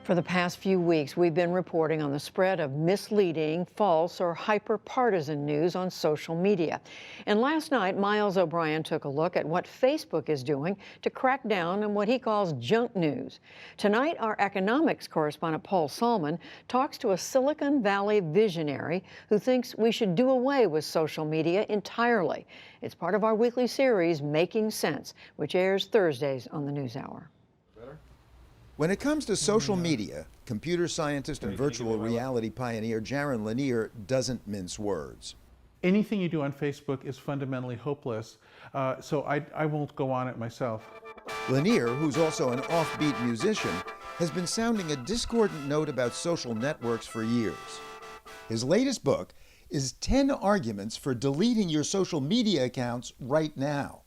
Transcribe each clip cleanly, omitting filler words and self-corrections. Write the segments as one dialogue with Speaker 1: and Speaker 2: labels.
Speaker 1: For the past few weeks, we've been reporting on the spread of misleading, false, or hyper-partisan news on social media. And last night, Miles O'Brien took a look at what Facebook is doing to crack down on what he calls junk news. Tonight, our economics correspondent, Paul Salman, talks to a Silicon Valley visionary who thinks we should do away with social media entirely. It's part of our weekly series, Making Sense, which airs Thursdays on the NewsHour.
Speaker 2: When it comes to social media, computer scientist and virtual reality pioneer Jaron Lanier doesn't mince words.
Speaker 3: Anything you do on Facebook is fundamentally hopeless, so I won't go on it myself.
Speaker 2: Lanier, who's also an offbeat musician, has been sounding a discordant note about social networks for years. His latest book is 10 arguments for deleting your social media accounts right now.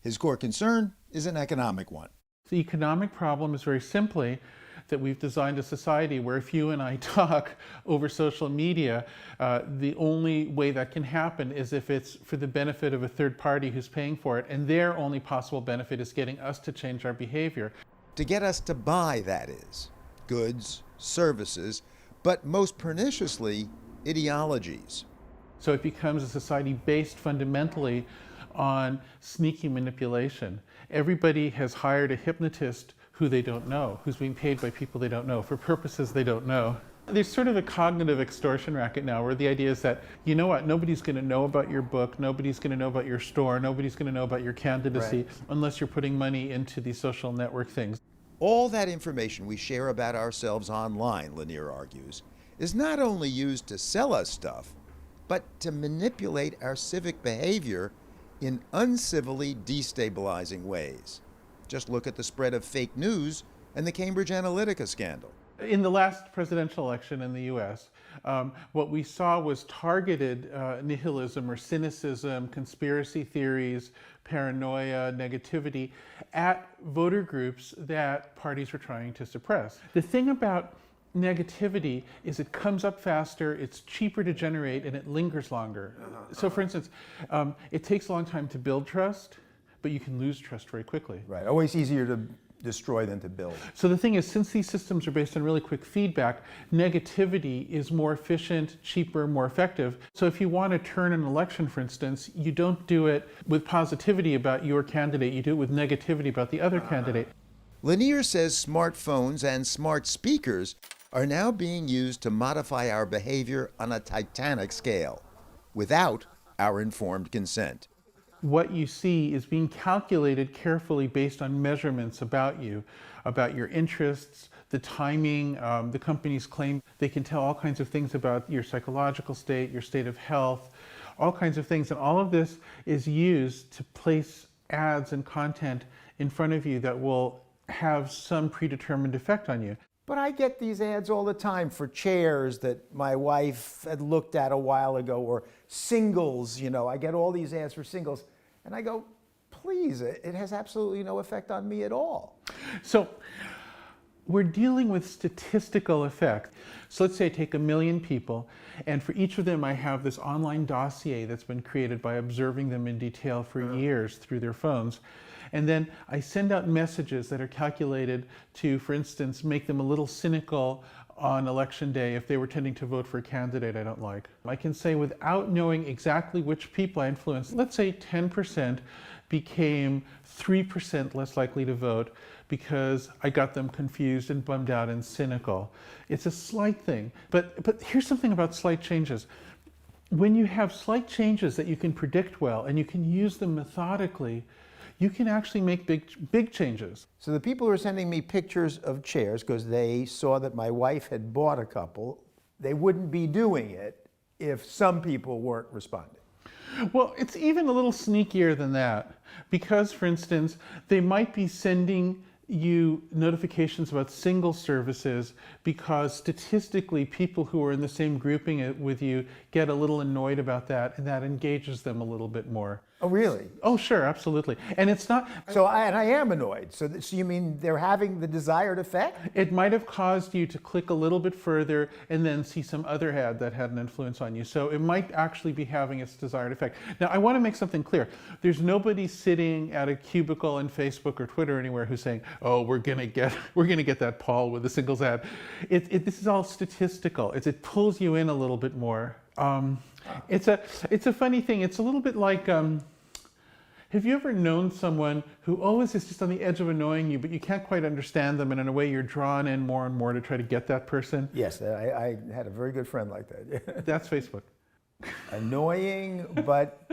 Speaker 2: His core concern is an economic one.
Speaker 3: The economic problem is very simply that we've designed a society where if you and I talk over social media, the only way that can happen is if it's for the benefit of a third party who's paying for it, and their only possible benefit is getting us to change our behavior.
Speaker 2: To get us to buy, that is, goods, services, but most perniciously, ideologies.
Speaker 3: So it becomes a society based fundamentally on sneaky manipulation. Everybody has hired a hypnotist who they don't know, who's being paid by people they don't know, for purposes they don't know. There's sort of a cognitive extortion racket now where the idea is that, you know what, nobody's going to know about your book, nobody's going to know about your store, nobody's going to know about your candidacy, unless you're putting money into these social network things.
Speaker 2: All that information we share about ourselves online, Lanier argues, is not only used to sell us stuff, but to manipulate our civic behavior in uncivilly destabilizing ways. Just look at the spread of fake news and the Cambridge Analytica scandal.
Speaker 3: In the last presidential election in the US, what we saw was targeted nihilism or cynicism, conspiracy theories, paranoia, negativity at voter groups that parties were trying to suppress. The thing about negativity is it comes up faster, it's cheaper to generate, and it lingers longer. So for instance, it takes a long time to build trust, but you can lose trust very quickly.
Speaker 4: Right, always easier to destroy than to build.
Speaker 3: So the thing is, since these systems are based on really quick feedback, negativity is more efficient, cheaper, more effective. So if you want to turn an election, for instance, you don't do it with positivity about your candidate, you do it with negativity about the other candidate.
Speaker 2: Lanier says smartphones and smart speakers are now being used to modify our behavior on a titanic scale, without our informed consent.
Speaker 3: What you see is being calculated carefully based on measurements about you, about your interests, the timing. The companies claim they can tell all kinds of things about your psychological state, your state of health, all kinds of things. And all of this is used to place ads and content in front of you that will have some predetermined effect on you.
Speaker 4: But I get these ads all the time for chairs that my wife had looked at a while ago, or singles, you know, I get all these ads for singles. And I go, please, it has absolutely no effect on me at all.
Speaker 3: So we're dealing with statistical effect. So let's say I take 1 million people, and for each of them I have this online dossier that's been created by observing them in detail for years through their phones. And then I send out messages that are calculated to, for instance, make them a little cynical on election day if they were tending to vote for a candidate I don't like. I can say, without knowing exactly which people I influenced, let's say 10% became 3% less likely to vote because I got them confused and bummed out and cynical. It's a slight thing, but here's something about slight changes. When you have slight changes that you can predict well and you can use them methodically, you can actually make big changes.
Speaker 4: So the people who are sending me pictures of chairs because they saw that my wife had bought a couple, they wouldn't be doing it if some people weren't responding.
Speaker 3: Well, it's even a little sneakier than that, because, for instance, they might be sending you notifications about single services because statistically people who are in the same grouping with you get a little annoyed about that, and that engages them a little bit more.
Speaker 4: Oh, really?
Speaker 3: Oh, sure, absolutely. And it's not,
Speaker 4: So I am annoyed. So you mean they're having the desired effect?
Speaker 3: it might have caused you to click a little bit further and then see some other ad that had an influence on you. So it might actually be having its desired effect. Now, I want to make something clear. There's nobody sitting at a cubicle in Facebook or Twitter or anywhere who's saying, "Oh, we're gonna get that Paul with the singles ad." This is all statistical. It pulls you in a little bit more. It's a funny thing. It's a little bit like, have you ever known someone who always is just on the edge of annoying you, but you can't quite understand them, and in a way you're drawn in more and more to try to get that person?
Speaker 4: Yes, I had a very good friend like that.
Speaker 3: That's Facebook.
Speaker 4: Annoying, but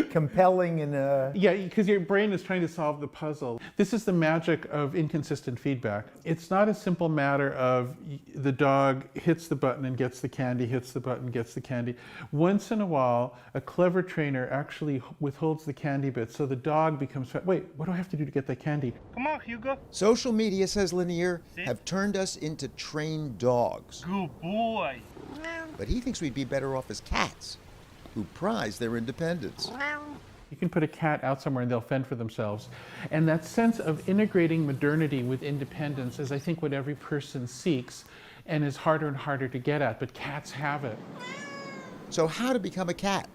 Speaker 4: compelling in a...
Speaker 3: Yeah, because your brain is trying to solve the puzzle. This is the magic of inconsistent feedback. It's not a simple matter of the dog hits the button and gets the candy, hits the button, gets the candy. Once in a while, a clever trainer actually withholds the candy bit, so the dog becomes, wait, what do I have to do to get that candy?
Speaker 5: Come on, Hugo.
Speaker 2: Social media, says Lanier, have turned us into trained dogs.
Speaker 5: Good boy.
Speaker 2: But he thinks we'd be better off as cats, who prize their independence.
Speaker 3: You can put a cat out somewhere and they'll fend for themselves. And that sense of integrating modernity with independence is, I think, what every person seeks and is harder and harder to get at, but cats have it.
Speaker 2: So how to become a cat?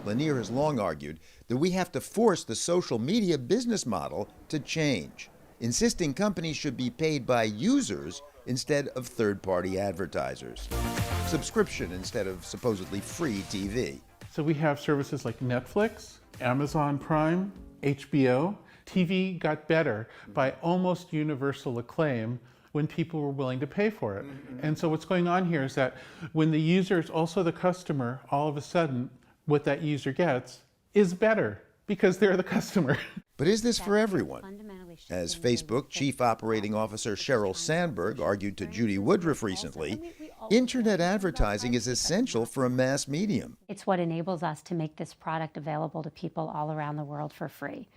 Speaker 2: Lanier has long argued that we have to force the social media business model to change, insisting companies should be paid by users instead of third-party advertisers. Subscription instead of supposedly free TV.
Speaker 3: So we have services like Netflix, Amazon Prime, HBO. TV got better by almost universal acclaim when people were willing to pay for it. And so what's going on here is that when the user is also the customer, all of a sudden what that user gets is better because they're the customer.
Speaker 2: But is this for everyone? As Facebook Chief Operating Officer Sheryl Sandberg argued to Judy Woodruff recently, internet advertising is essential for a mass medium.
Speaker 6: It's what enables us to make this product available to people all around the world for free.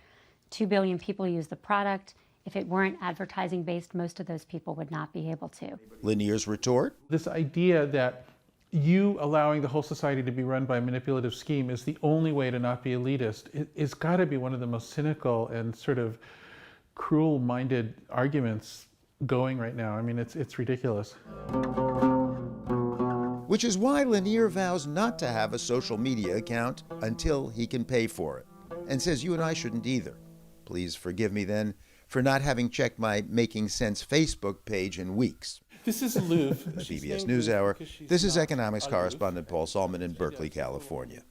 Speaker 6: 2 billion people use the product. If it weren't advertising based, most of those people would not be able to.
Speaker 2: Lanier's retort?
Speaker 3: This idea that you allowing the whole society to be run by a manipulative scheme is the only way to not be elitist. It's got to be one of the most cynical and sort of cruel-minded arguments going right now. I mean, it's ridiculous.
Speaker 2: Which is why Lanier vows not to have a social media account until he can pay for it, and says you and I shouldn't either. Please forgive me then for not having checked my Making Sense Facebook page in weeks.
Speaker 3: This is Louvre.
Speaker 2: For the PBS NewsHour, this is economics correspondent Paul Salman in Berkeley, California.